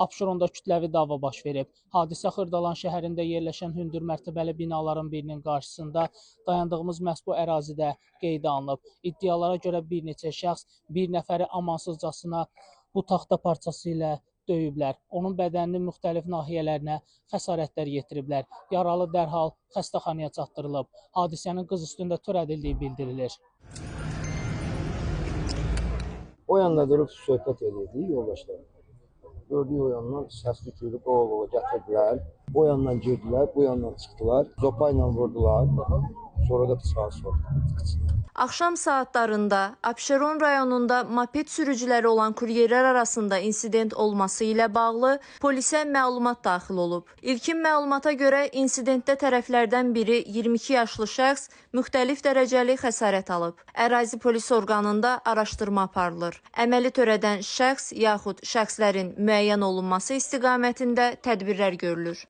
Abşeronda kütləvi dava baş verib. Hadisə Xırdalan şəhərində yerləşən hündür mərtəbəli binaların birinin qarşısında dayandığımız məhz bu ərazidə qeydə alınıb. İddialara görə bir neçə şəxs bir nəfəri amansızcasına bu taxta parçası ilə döyüblər. Onun bədəninin müxtəlif nahiyələrinə xəsarətlər yetiriblər. Yaralı dərhal xəstəxanaya çatdırılıb. Hadisənin qız üstündə törədildiyi bildirilir. O yanında durub söhbət edirdik yoldaşlar. Gördük o yandan səsli küylü qova gətirdilər. O yandan girdilər, bu yandan çıxdılar. Zopa ilə vurdular. Sonra da bıçağı soxdular. Axşam saatlarında Abşeron rayonunda moped sürücüləri olan kuryerlər arasında insident olması ilə bağlı polisə məlumat daxil olub. İlkin məlumata görə insidentdə tərəflərdən biri 22 yaşlı şəxs müxtəlif dərəcəli xəsarət alıb. Ərazi polis orqanında araşdırma aparılır. Əməli törədən şəxs yaxud şəxslərin müəyyən olunması istiqamətində tədbirlər görülür.